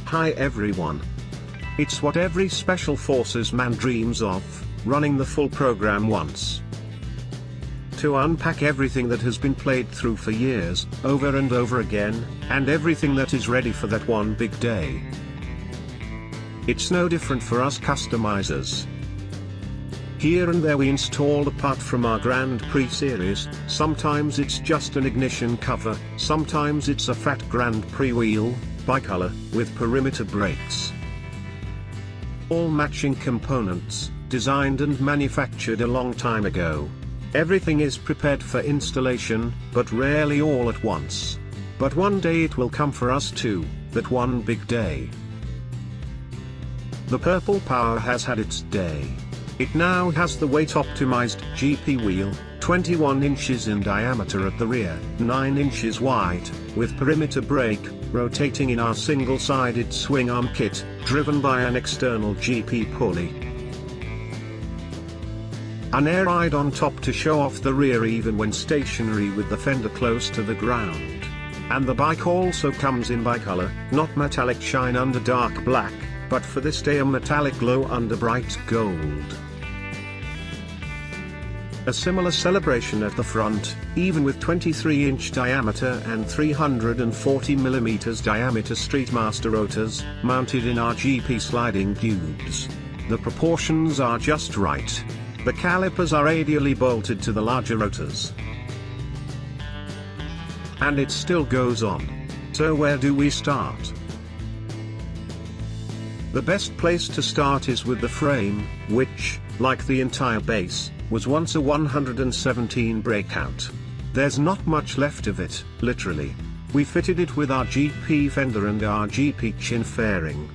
Hi everyone. It's what every Special Forces man dreams of, running the full program once. To unpack everything that has been played through for years, over and over again, and everything that is ready for that one big day. It's no different for us customizers. Here and there we install a part from our Grand Prix series, sometimes it's just an ignition cover, sometimes it's a fat Grand Prix wheel, bicolor, with perimeter brakes. All matching components, designed and manufactured a long time ago. Everything is prepared for installation, but rarely all at once. But one day it will come for us too, that one big day. The Purple Power has had its day. It now has the weight-optimized GP wheel, 21 inches in diameter at the rear, 9 inches wide, with perimeter brake, rotating in our single-sided swing arm kit, driven by an external GP pulley. An air ride on top to show off the rear even when stationary with the fender close to the ground. And the bike also comes in bicolor, not metallic shine under dark black, but for this day a metallic glow under bright gold. A similar celebration at the front, even with 23-inch diameter and 340mm diameter Streetmaster rotors, mounted in our GP sliding tubes. The proportions are just right. The calipers are radially bolted to the larger rotors. And it still goes on. So where do we start? The best place to start is with the frame, which, like the entire base, was once a 117 breakout. There's not much left of it, literally. We fitted it with our GP fender and our GP chin fairing.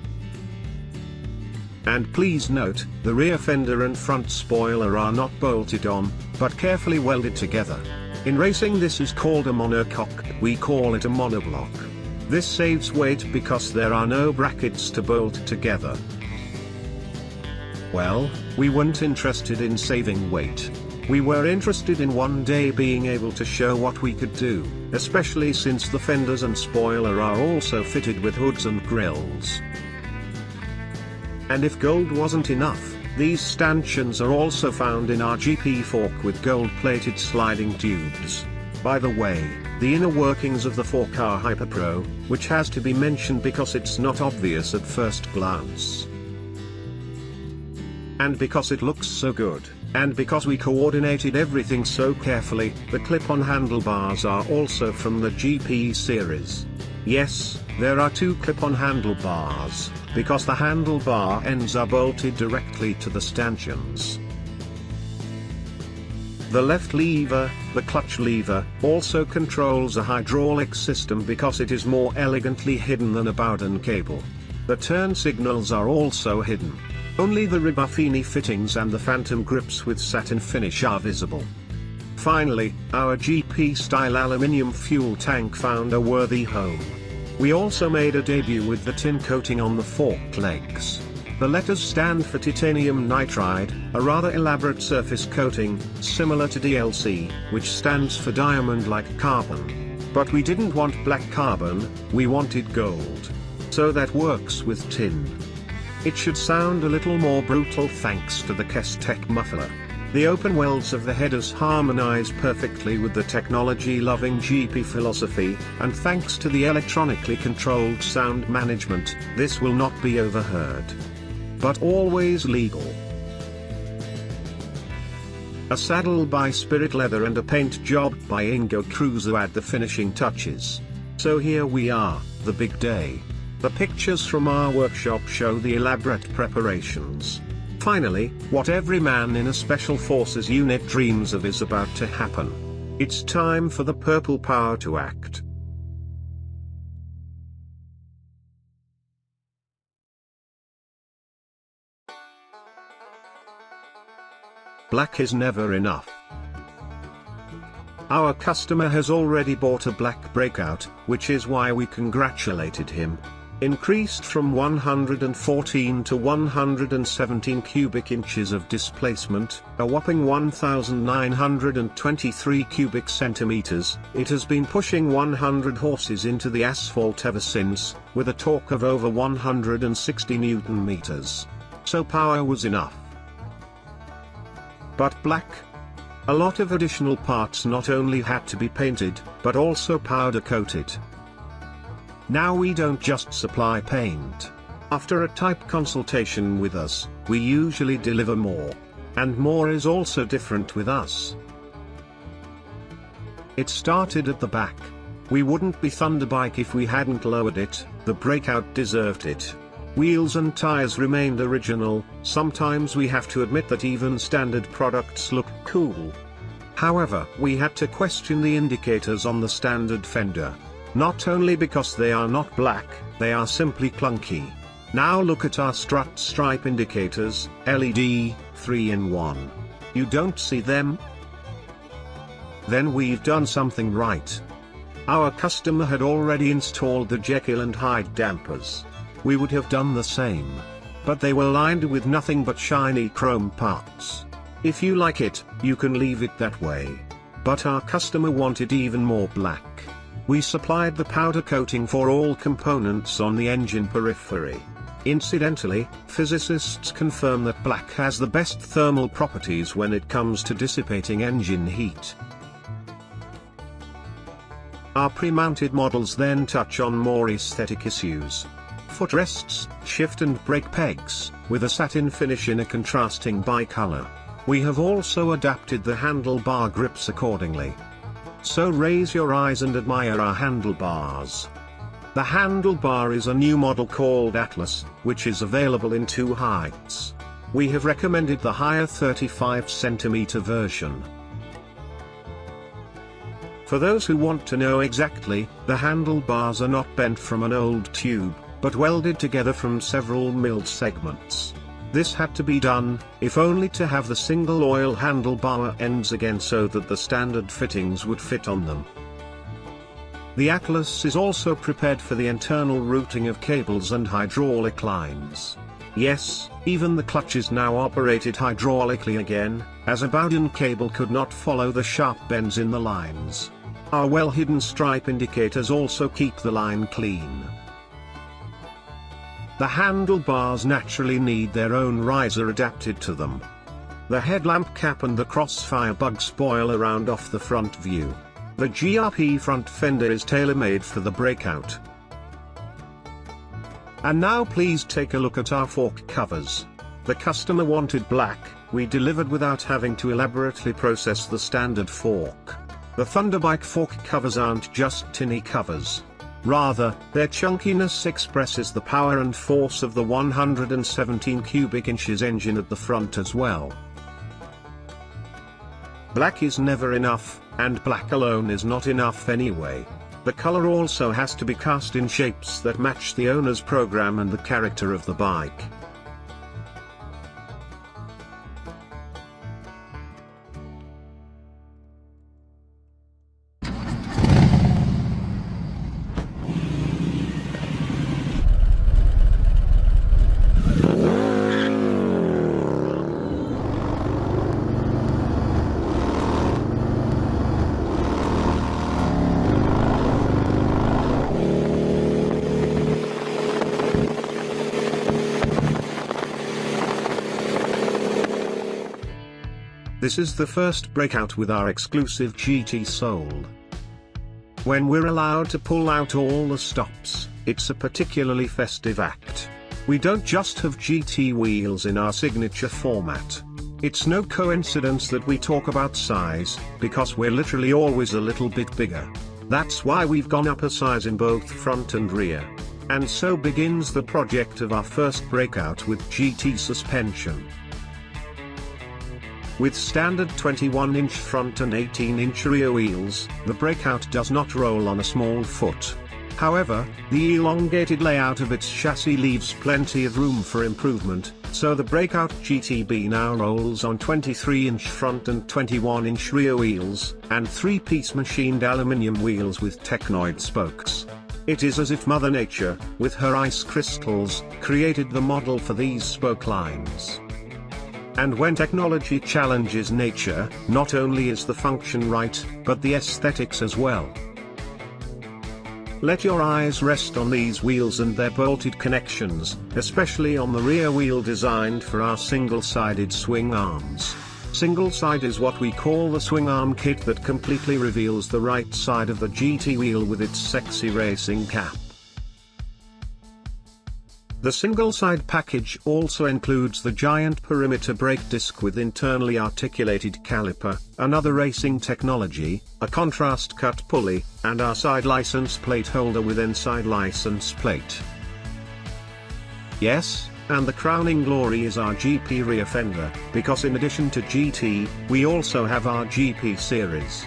And please note, the rear fender and front spoiler are not bolted on, but carefully welded together. In racing this is called a monocoque, we call it a monoblock. This saves weight because there are no brackets to bolt together. Well, we weren't interested in saving weight. We were interested in one day being able to show what we could do, especially since the fenders and spoiler are also fitted with hoods and grills. And if gold wasn't enough, these stanchions are also found in our GP fork with gold-plated sliding tubes. By the way, the inner workings of the fork are HyperPro, which has to be mentioned because it's not obvious at first glance. And because it looks so good, and because we coordinated everything so carefully, the clip-on handlebars are also from the GP series. Yes, there are two clip-on handlebars, because the handlebar ends are bolted directly to the stanchions. The left lever, the clutch lever, also controls a hydraulic system because it is more elegantly hidden than a Bowden cable. The turn signals are also hidden. Only the Ribaffini fittings and the phantom grips with satin finish are visible. Finally, our GP-style aluminium fuel tank found a worthy home. We also made a debut with the tin coating on the fork legs. The letters stand for titanium nitride, a rather elaborate surface coating, similar to DLC, which stands for diamond-like carbon. But we didn't want black carbon, we wanted gold. So that works with tin. It should sound a little more brutal thanks to the Kestec muffler. The open welds of the headers harmonize perfectly with the technology-loving GP philosophy, and thanks to the electronically controlled sound management, this will not be overheard. But always legal. A saddle by Spirit Leather and a paint job by Ingo Cruzo add the finishing touches. So here we are, the big day. The pictures from our workshop show the elaborate preparations. Finally, what every man in a Special Forces unit dreams of is about to happen. It's time for the Purple Power to act. Black is never enough. Our customer has already bought a black Breakout, which is why we congratulated him. increased from 114 to 117 cubic inches of displacement, a whopping 1,923 cubic centimeters. It has been pushing 100 horses into the asphalt ever since, with a torque of over 160 Newton meters. So power was enough. But black? A lot of additional parts not only had to be painted, but also powder coated. Now we don't just supply paint. After a type consultation with us, we usually deliver more. And more is also different with us. It started at the back. We wouldn't be Thunderbike if we hadn't lowered it. The Breakout deserved it. Wheels and tires remained original. Sometimes we have to admit that even standard products look cool. However, we had to question the indicators on the standard fender. Not only because they are not black, they are simply clunky. Now look at our strut stripe indicators, LED, 3-in-1. You don't see them? Then we've done something right. Our customer had already installed the Jekyll and Hyde dampers. We would have done the same. But they were lined with nothing but shiny chrome parts. If you like it, you can leave it that way. But our customer wanted even more black. We supplied the powder coating for all components on the engine periphery. Incidentally, physicists confirm that black has the best thermal properties when it comes to dissipating engine heat. Our pre-mounted models then touch on more aesthetic issues. Footrests, shift and brake pegs, with a satin finish in a contrasting bicolor. We have also adapted the handlebar grips accordingly. So raise your eyes and admire our handlebars. The handlebar is a new model called Atlas, which is available in 2 heights. We have recommended the higher 35 cm version. For those who want to know exactly, the handlebars are not bent from an old tube, but welded together from several milled segments. This had to be done, if only to have the single oil handlebar ends again so that the standard fittings would fit on them. The Atlas is also prepared for the internal routing of cables and hydraulic lines. Yes, even the clutch is now operated hydraulically again, as a Bowden cable could not follow the sharp bends in the lines. Our well-hidden stripe indicators also keep the line clean. The handlebars naturally need their own riser adapted to them. The headlamp cap and the crossfire bug spoiler round off the front view. The GRP front fender is tailor-made for the Breakout. And now please take a look at our fork covers. The customer wanted black, we delivered without having to elaborately process the standard fork. The Thunderbike fork covers aren't just tinny covers. Rather, their chunkiness expresses the power and force of the 117 cubic inches engine at the front as well. Black is never enough, and black alone is not enough anyway. The color also has to be cast in shapes that match the owner's program and the character of the bike. This is the first Breakout with our exclusive GT sold. When we're allowed to pull out all the stops, it's a particularly festive act. We don't just have GT wheels in our signature format. It's no coincidence that we talk about size, because we're literally always a little bit bigger. That's why we've gone up a size in both front and rear. And so begins the project of our first Breakout with GT suspension. With standard 21-inch front and 18-inch rear wheels, the Breakout does not roll on a small foot. However, the elongated layout of its chassis leaves plenty of room for improvement, so the Breakout GTB now rolls on 23-inch front and 21-inch rear wheels, and 3-piece machined aluminium wheels with Technoid spokes. It is as if Mother Nature, with her ice crystals, created the model for these spoke lines. And when technology challenges nature, not only is the function right, but the aesthetics as well. Let your eyes rest on these wheels and their bolted connections, especially on the rear wheel designed for our single-sided swing arms. Single side is what we call the swing arm kit that completely reveals the right side of the GT wheel with its sexy racing cap. The single-side package also includes the giant perimeter brake disc with internally articulated caliper, another racing technology, a contrast cut pulley, and our side license plate holder with inside license plate. Yes, and the crowning glory is our GP rear fender, because in addition to GT, we also have our GP series.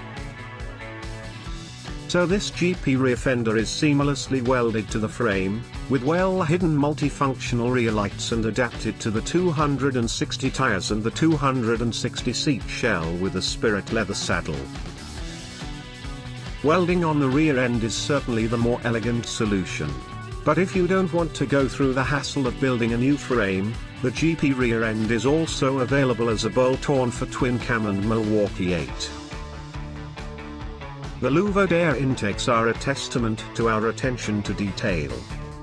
So this GP rear fender is seamlessly welded to the frame, with well-hidden multifunctional rear lights and adapted to the 260 tires and the 260 seat shell with a Spirit leather saddle. Welding on the rear end is certainly the more elegant solution. But if you don't want to go through the hassle of building a new frame, the GP rear end is also available as a bolt-on for twin cam and Milwaukee-Eight. The louvered air intakes are a testament to our attention to detail.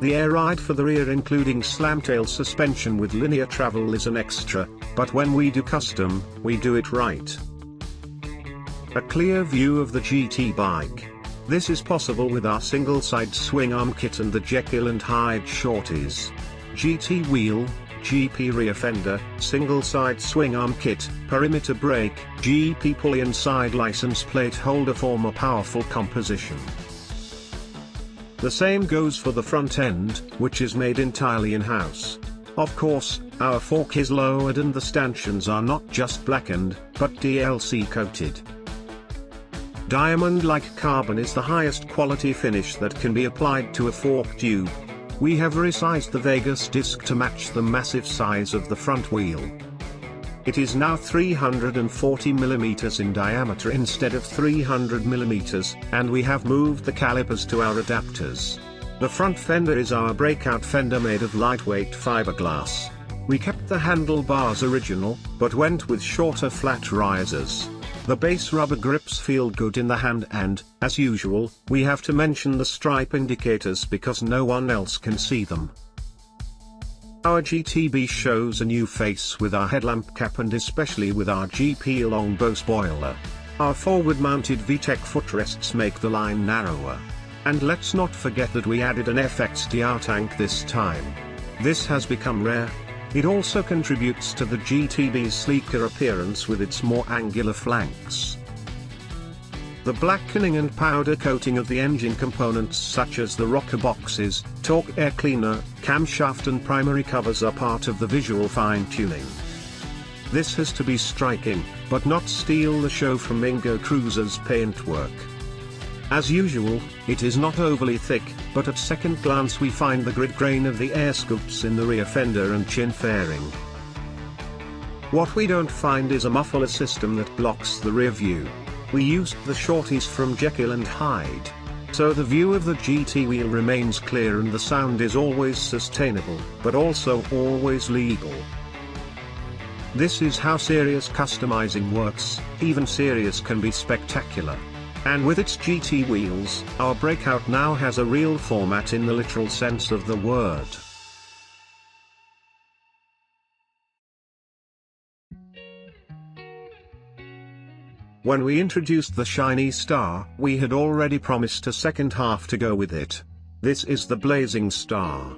The air ride for the rear including slam-tail suspension with linear travel is an extra, but when we do custom, we do it right. A clear view of the GT bike. This is possible with our single-side swing arm kit and the Jekyll and Hyde shorties. GT wheel, GP rear fender, single-side swing arm kit, perimeter brake, GP pulley and side license plate holder form a powerful composition. The same goes for the front end, which is made entirely in-house. Of course, our fork is lowered and the stanchions are not just blackened, but DLC coated. Diamond-like carbon is the highest quality finish that can be applied to a fork tube. We have resized the Vegas disc to match the massive size of the front wheel. It is now 340 mm in diameter instead of 300 mm, and we have moved the calipers to our adapters. The front fender is our breakout fender made of lightweight fiberglass. We kept the handlebars original, but went with shorter flat risers. The base rubber grips feel good in the hand and, as usual, we have to mention the stripe indicators because no one else can see them. Our GTB shows a new face with our headlamp cap and especially with our GP longbow spoiler. Our forward-mounted VTEC footrests make the line narrower. And let's not forget that we added an FXDR tank this time. This has become rare. It also contributes to the GTB's sleeker appearance with its more angular flanks. The blackening and powder coating of the engine components such as the rocker boxes, torque air cleaner, camshaft and primary covers are part of the visual fine-tuning. This has to be striking, but not steal the show from Mingo Cruiser's paintwork. As usual, it is not overly thick, but at second glance we find the grid grain of the air scoops in the rear fender and chin fairing. What we don't find is a muffler system that blocks the rear view. We used the shorties from Jekyll and Hyde. So the view of the GT wheel remains clear and the sound is always sustainable, but also always legal. This is how serious customizing works. Even serious can be spectacular. And with its GT wheels, our Breakout now has a real format in the literal sense of the word. When we introduced the shiny star, we had already promised a second half to go with it. This is the Blazing Star.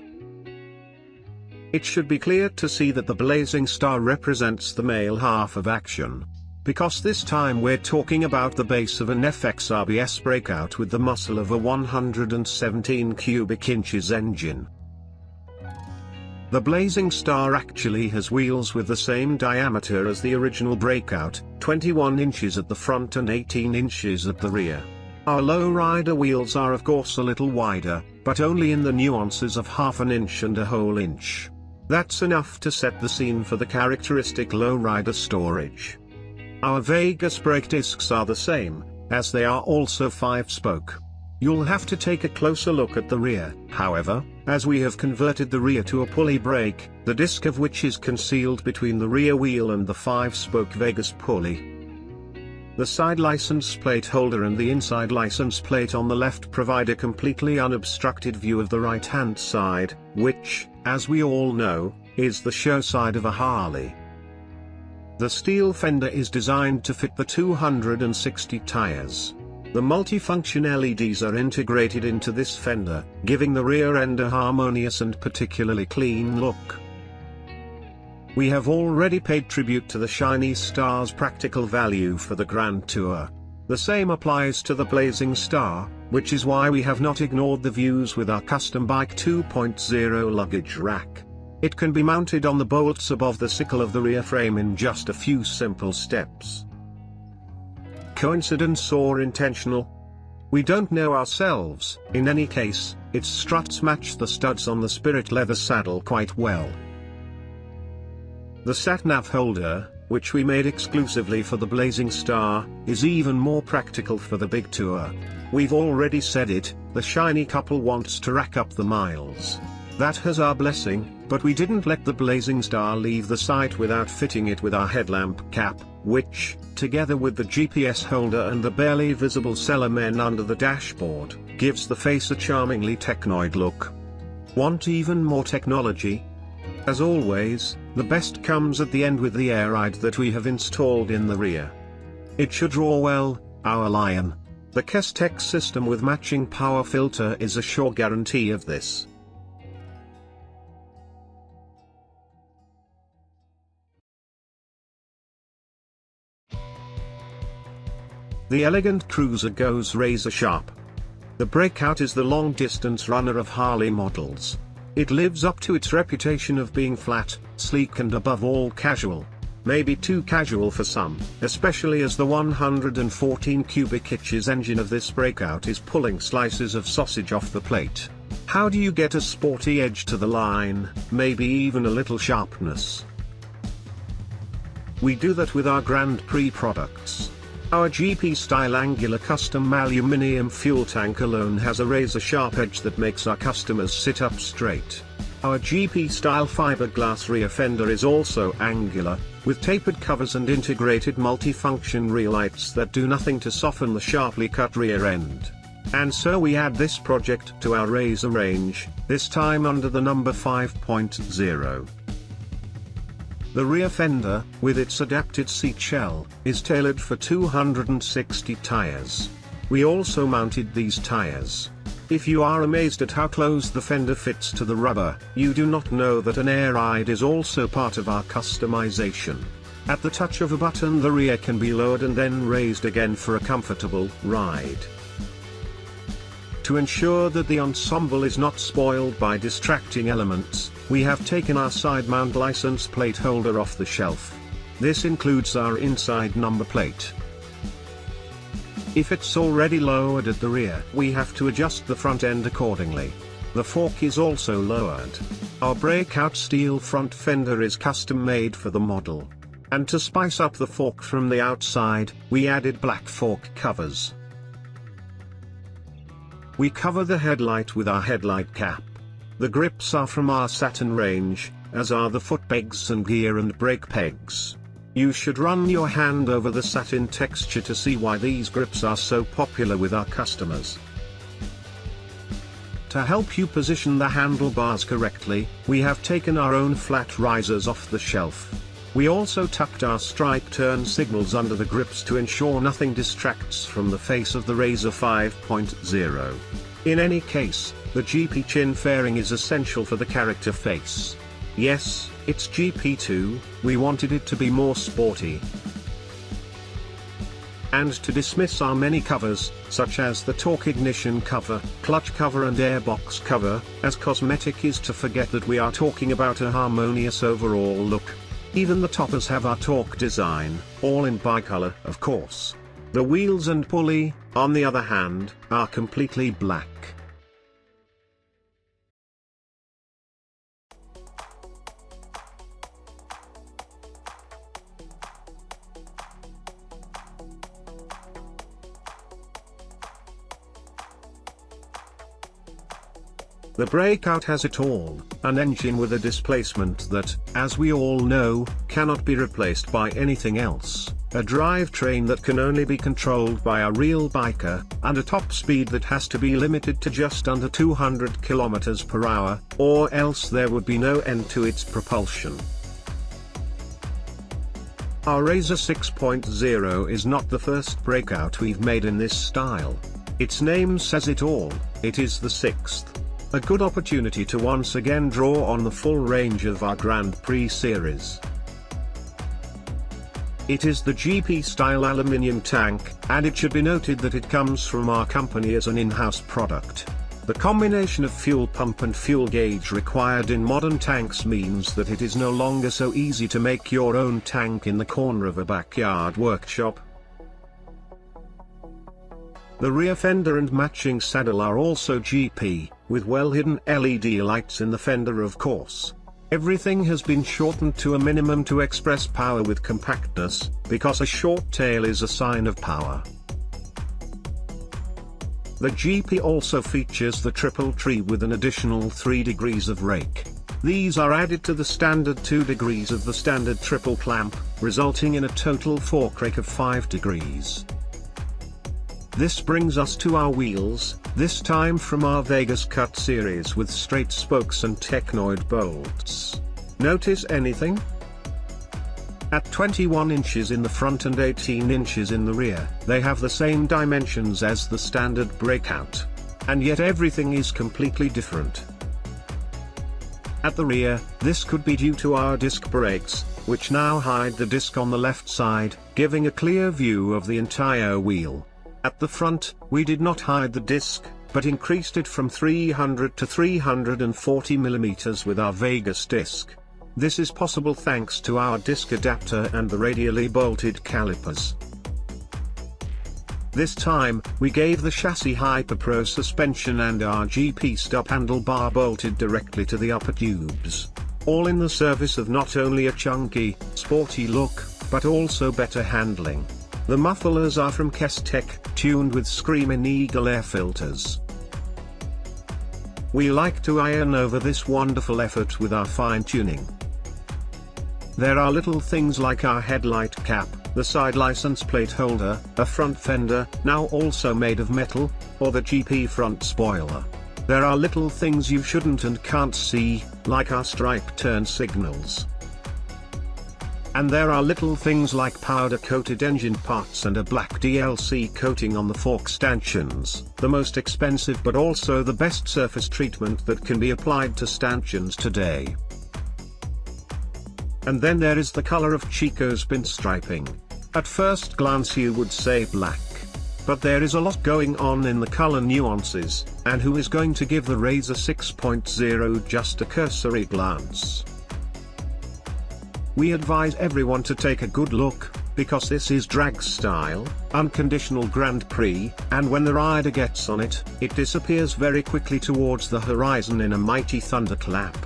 It should be clear to see that the Blazing Star represents the male half of action. Because this time we're talking about the base of an FX RBS Breakout with the muscle of a 117 cubic inches engine. The Blazing Star actually has wheels with the same diameter as the original Breakout, 21 inches at the front and 18 inches at the rear. Our lowrider wheels are of course a little wider, but only in the nuances of half an inch and a whole inch. That's enough to set the scene for the characteristic lowrider storage. Our Vegas brake discs are the same, as they are also 5-spoke. You'll have to take a closer look at the rear, however, as we have converted the rear to a pulley brake, the disc of which is concealed between the rear wheel and the 5-spoke Vegas pulley. The side license plate holder and the inside license plate on the left provide a completely unobstructed view of the right-hand side, which, as we all know, is the show side of a Harley. The steel fender is designed to fit the 260 tires. The multifunction LEDs are integrated into this fender, giving the rear end a harmonious and particularly clean look. We have already paid tribute to the Shiny Star's practical value for the Grand Tour. The same applies to the Blazing Star, which is why we have not ignored the views with our Custom Bike 2.0 luggage rack. It can be mounted on the bolts above the sickle of the rear frame in just a few simple steps. Coincidence or intentional? We don't know ourselves. In any case, its struts match the studs on the Spirit leather saddle quite well. The sat-nav holder, which we made exclusively for the Blazing Star, is even more practical for the big tour. We've already said it, the shiny couple wants to rack up the miles. That has our blessing, but we didn't let the Blazing Star leave the site without fitting it with our headlamp cap, which, together with the GPS holder and the barely visible cellar men under the dashboard, gives the face a charmingly technoid look. Want even more technology? As always, the best comes at the end with the air ride that we have installed in the rear. It should draw well, our Lion. The Kestek system with matching power filter is a sure guarantee of this. The elegant cruiser goes razor sharp. The Breakout is the long-distance runner of Harley models. It lives up to its reputation of being flat, sleek and above all casual. Maybe too casual for some, especially as the 114 cubic inches engine of this Breakout is pulling slices of sausage off the plate. How do you get a sporty edge to the line, maybe even a little sharpness? We do that with our Grand Prix products. Our GP-style angular custom aluminium fuel tank alone has a razor-sharp edge that makes our customers sit up straight. Our GP-style fiberglass rear fender is also angular, with tapered covers and integrated multifunction rear lights that do nothing to soften the sharply cut rear end. And so we add this project to our razor range, this time under the number 5.0. The rear fender, with its adapted seat shell, is tailored for 260 tires. We also mounted these tires. If you are amazed at how close the fender fits to the rubber, you do not know that an air ride is also part of our customization. At the touch of a button, the rear can be lowered and then raised again for a comfortable ride. To ensure that the ensemble is not spoiled by distracting elements, we have taken our side mount license plate holder off the shelf. This includes our inside number plate. If it's already lowered at the rear, we have to adjust the front end accordingly. The fork is also lowered. Our Breakout steel front fender is custom made for the model. And to spice up the fork from the outside, we added black fork covers. We cover the headlight with our headlight cap. The grips are from our Saturn range, as are the foot pegs and gear and brake pegs. You should run your hand over the satin texture to see why these grips are so popular with our customers. To help you position the handlebars correctly, we have taken our own flat risers off the shelf. We also tucked our stripe turn signals under the grips to ensure nothing distracts from the face of the Razor 5.0. In any case, the GP chin fairing is essential for the character face. Yes, it's GP2, we wanted it to be more sporty. And to dismiss our many covers, such as the torque ignition cover, clutch cover and airbox cover, as cosmetic is to forget that we are talking about a harmonious overall look. Even the toppers have our torque design, all in bicolor, of course. The wheels and pulley, on the other hand, are completely black. The Breakout has it all, an engine with a displacement that, as we all know, cannot be replaced by anything else, a drivetrain that can only be controlled by a real biker, and a top speed that has to be limited to just under 200 km per hour, or else there would be no end to its propulsion. Our Razor 6.0 is not the first Breakout we've made in this style. Its name says it all, it is the 6th. A good opportunity to once again draw on the full range of our Grand Prix series. It is the GP-style aluminium tank, and it should be noted that it comes from our company as an in-house product. The combination of fuel pump and fuel gauge required in modern tanks means that it is no longer so easy to make your own tank in the corner of a backyard workshop. The rear fender and matching saddle are also GP, with well-hidden LED lights in the fender of course. Everything has been shortened to a minimum to express power with compactness, because a short tail is a sign of power. The GP also features the triple tree with an additional 3 degrees of rake. These are added to the standard 2 degrees of the standard triple clamp, resulting in a total fork rake of 5 degrees. This brings us to our wheels, this time from our Vegas Cut series with straight spokes and technoid bolts. Notice anything? At 21 inches in the front and 18 inches in the rear, they have the same dimensions as the standard Breakout. And yet everything is completely different. At the rear, this could be due to our disc brakes, which now hide the disc on the left side, giving a clear view of the entire wheel. At the front, we did not hide the disc, but increased it from 300 to 340 mm with our Vegas disc. This is possible thanks to our disc adapter and the radially bolted calipers. This time, we gave the chassis Hyper-Pro suspension and our GP stop handlebar bolted directly to the upper tubes. All in the service of not only a chunky, sporty look, but also better handling. The mufflers are from Kestec, tuned with Screamin' Eagle air filters. We like to iron over this wonderful effort with our fine-tuning. There are little things like our headlight cap, the side license plate holder, a front fender, now also made of metal, or the GP front spoiler. There are little things you shouldn't and can't see, like our stripe turn signals. And there are little things like powder-coated engine parts and a black DLC coating on the fork stanchions, the most expensive but also the best surface treatment that can be applied to stanchions today. And then there is the color of Chico's pinstriping. At first glance you would say black. But there is a lot going on in the color nuances, and who is going to give the Razor 6.0 just a cursory glance? We advise everyone to take a good look, because this is drag style, unconditional Grand Prix, and when the rider gets on it, it disappears very quickly towards the horizon in a mighty thunderclap.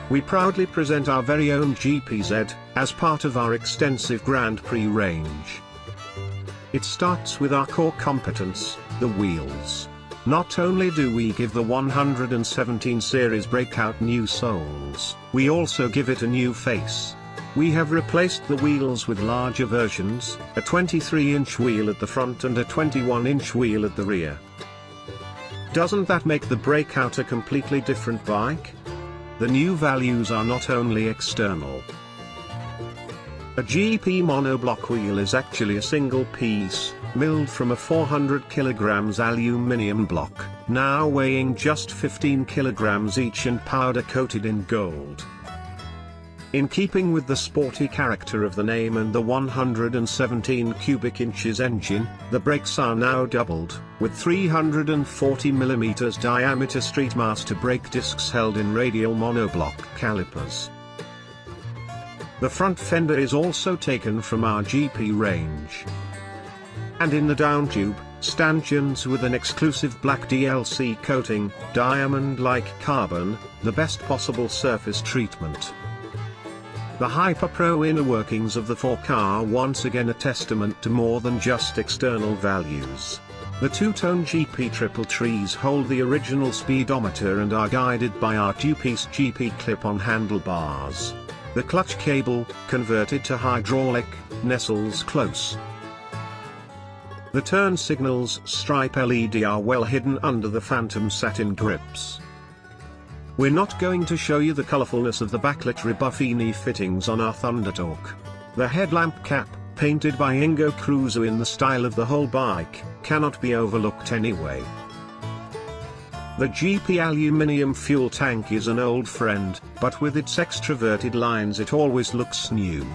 We proudly present our very own GPZ, as part of our extensive Grand Prix range. It starts with our core competence, the wheels. Not only do we give the 117 series BREAKOUT new soles, we also give it a new face. We have replaced the wheels with larger versions, a 23-inch wheel at the front and a 21-inch wheel at the rear. Doesn't that make the BREAKOUT a completely different bike? The new values are not only external. A GP monoblock wheel is actually a single piece, milled from a 400 kilograms aluminium block, now weighing just 15 kilograms each and powder coated in gold. In keeping with the sporty character of the name and the 117 cubic inches engine, the brakes are now doubled, with 340mm diameter Streetmaster brake discs held in radial monoblock calipers. The front fender is also taken from our GP range. And in the downtube, stanchions with an exclusive black DLC coating, diamond-like carbon, the best possible surface treatment. The hyper-pro inner workings of the fork are once again a testament to more than just external values. The two-tone GP triple trees hold the original speedometer and are guided by our two-piece GP clip-on handlebars. The clutch cable, converted to hydraulic, nestles close. The turn signals stripe LED are well hidden under the phantom satin grips. We're not going to show you the colorfulness of the backlit Rebuffini fittings on our Thundertorque. The headlamp cap, painted by Ingo Kruse in the style of the whole bike, cannot be overlooked anyway. The GP aluminium fuel tank is an old friend, but with its extroverted lines it always looks new.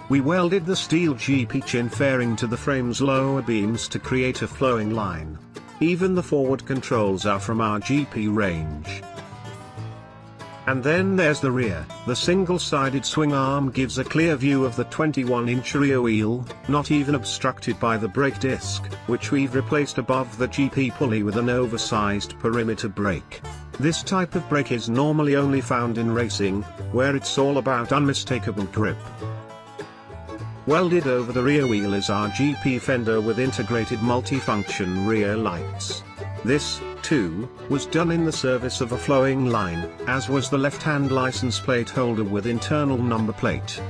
We welded the steel GP chin fairing to the frame's lower beams to create a flowing line. Even the forward controls are from our GP range. And then there's the rear. The single-sided swing arm gives a clear view of the 21-inch rear wheel, not even obstructed by the brake disc, which we've replaced above the GP pulley with an oversized perimeter brake. This type of brake is normally only found in racing, where it's all about unmistakable grip. Welded over the rear wheel is our GP fender with integrated multifunction rear lights. This, too, was done in the service of a flowing line, as was the left-hand license plate holder with internal number plate.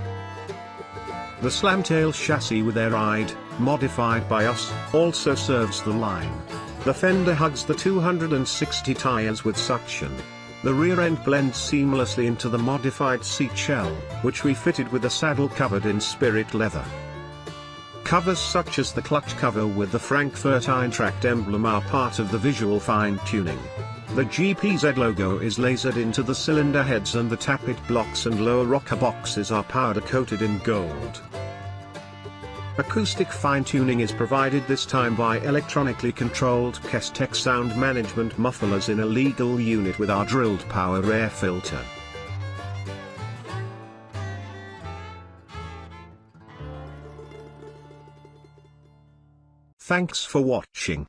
The slamtail chassis with air ride, modified by us, also serves the line. The fender hugs the 260 tires with suction. The rear end blends seamlessly into the modified seat shell, which we fitted with a saddle covered in spirit leather. Covers such as the clutch cover with the Frankfurt Eintracht emblem are part of the visual fine-tuning. The GPZ logo is lasered into the cylinder heads and the tappet blocks and lower rocker boxes are powder-coated in gold. Acoustic fine-tuning is provided this time by electronically controlled Kestec sound management mufflers in a legal unit with our drilled power air filter. Thanks for watching.